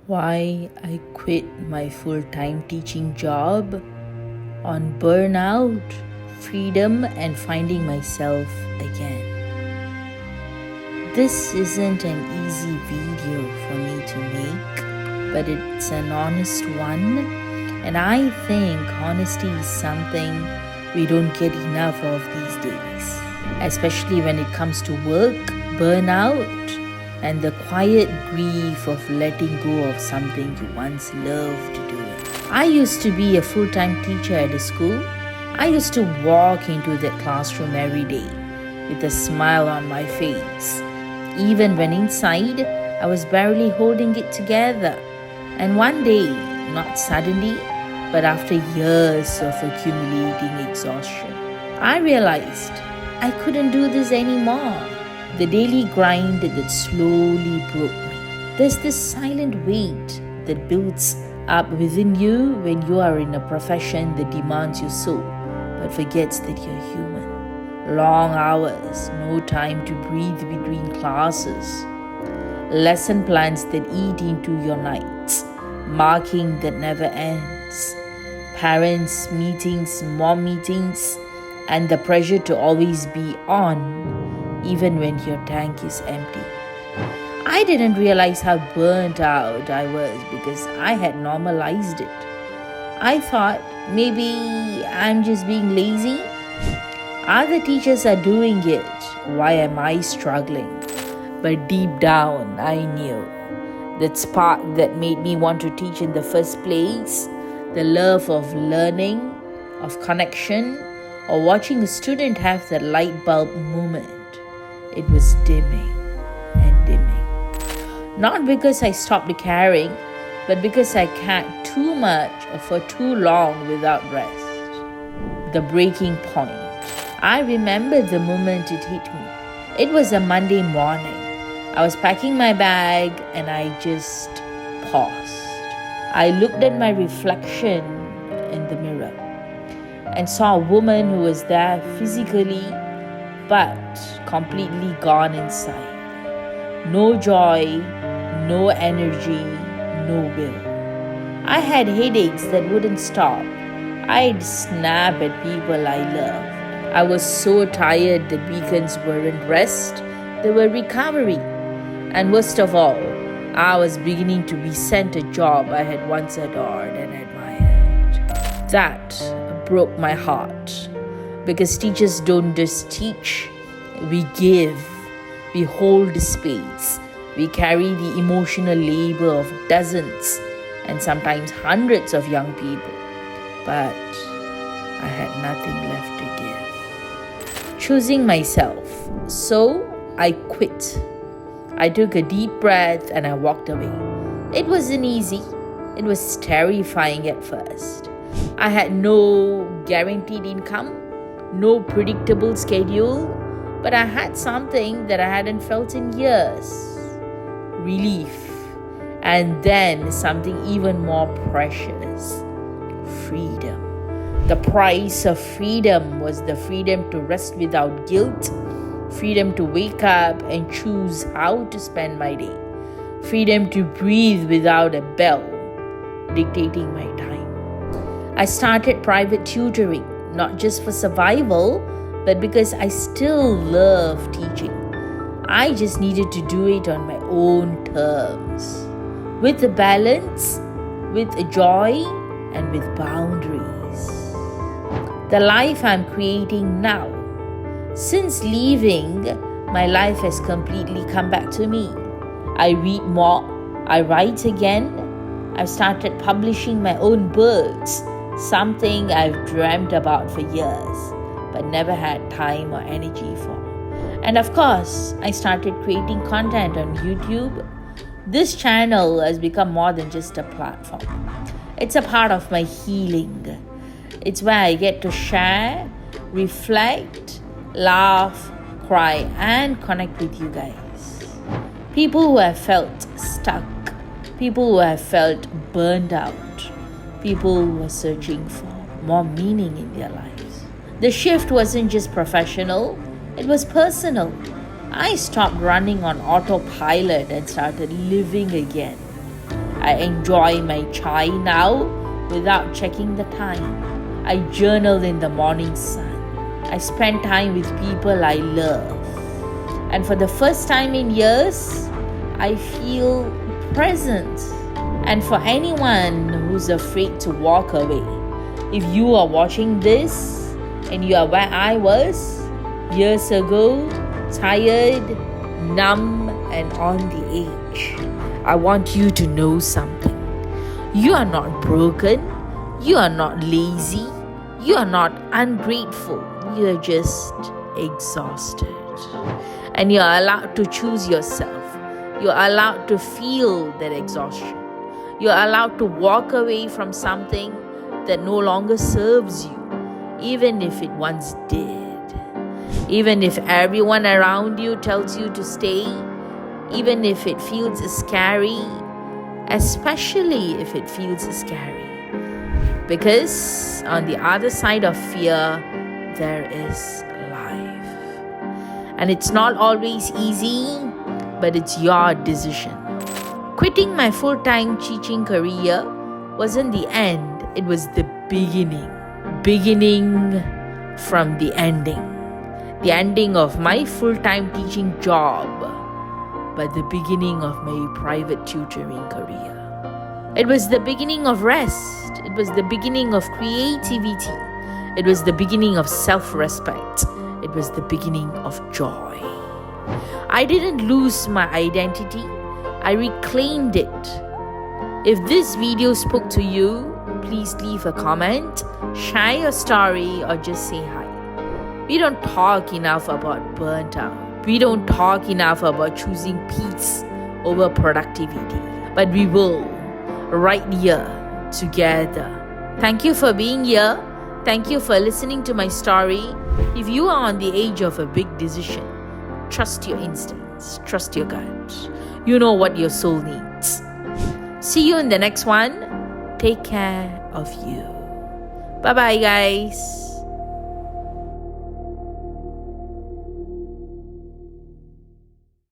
Why I quit my full-time teaching job on burnout, freedom, and finding myself again. This isn't an easy video for me to make, but it's an honest one, and I think honesty is something we don't get enough of these days, especially when it comes to work, burnout, and the quiet grief of letting go of something you once loved doing. I used to be a full-time teacher at a school. I used to walk into that classroom every day with a smile on my face, even when inside I was barely holding it together. And one day, not suddenly, but after years of accumulating exhaustion, I realized I couldn't do this anymore. The daily grind that slowly broke me. There's this silent weight that builds up within you when you are in a profession that demands you so, but forgets that you're human. Long hours, no time to breathe between classes. Lesson plans that eat into your nights. Marking that never ends. Parents' meetings, mom meetings, and the pressure to always be on, even when your tank is empty. I didn't realize how burnt out I was because I had normalized it. I thought maybe I'm just being lazy. Other teachers are doing it. Why am I struggling? But deep down, I knew that spark that made me want to teach in the first place, the love of learning, of connection, or watching a student have that light bulb moment. It was dimming and dimming. Not because I stopped caring, but because I cared too much or for too long without rest. The breaking point. I remember the moment it hit me. It was a Monday morning. I was packing my bag and I just paused. I looked at my reflection in the mirror and saw a woman who was there physically but completely gone inside. No joy, no energy, no will. I had headaches that wouldn't stop. I'd snap at people I loved. I was so tired that weekends weren't rest, they were recovery. And worst of all, I was beginning to resent a job I had once adored and admired. That broke my heart. Because teachers don't just teach, we give, we hold space, we carry the emotional labor of dozens and sometimes hundreds of young people. But I had nothing left to give. Choosing myself, so I quit. I took a deep breath and I walked away. It wasn't easy. It was terrifying at first. I had no guaranteed income. No predictable schedule, but I had something that I hadn't felt in years. Relief. And then something even more precious. Freedom. The price of freedom was the freedom to rest without guilt, freedom to wake up and choose how to spend my day, freedom to breathe without a bell dictating my time. I started private tutoring. Not just for survival, but because I still love teaching. I just needed to do it on my own terms. With a balance, with a joy, and with boundaries. The life I'm creating now. Since leaving, my life has completely come back to me. I read more, I write again, I've started publishing my own books. Something I've dreamt about for years, but never had time or energy for. And of course, I started creating content on YouTube. This channel has become more than just a platform. It's a part of my healing. It's where I get to share, reflect, laugh, cry, and connect with you guys. People who have felt stuck, people who have felt burned out, people who are searching for more meaning in their lives. The shift wasn't just professional, it was personal. I stopped running on autopilot and started living again. I enjoy my chai now without checking the time. I journal in the morning sun. I spend time with people I love. And for the first time in years, I feel present. And for anyone who's afraid to walk away, if you are watching this and you are where I was years ago, tired, numb, and on the edge, I want you to know something. You are not broken. You are not lazy. You are not ungrateful. You are just exhausted. And you are allowed to choose yourself. You are allowed to feel that exhaustion. You are allowed to walk away from something that no longer serves you, even if it once did. Even if everyone around you tells you to stay, even if it feels scary, especially if it feels scary. Because on the other side of fear, there is life. And it's not always easy, but it's your decision. Quitting my full-time teaching career wasn't the end, it was the beginning. Beginning from the ending. The ending of my full-time teaching job, but the beginning of my private tutoring career. It was the beginning of rest. It was the beginning of creativity. It was the beginning of self-respect. It was the beginning of joy. I didn't lose my identity. I reclaimed it. If this video spoke to you, please leave a comment, share your story, or just say hi. We don't talk enough about burnt out. We don't talk enough about choosing peace over productivity. But we will, right here, together. Thank you for being here. Thank you for listening to my story. If you are on the edge of a big decision, trust your instincts, trust your gut. You know what your soul needs. See you in the next one. Take care of you. Bye-bye, guys.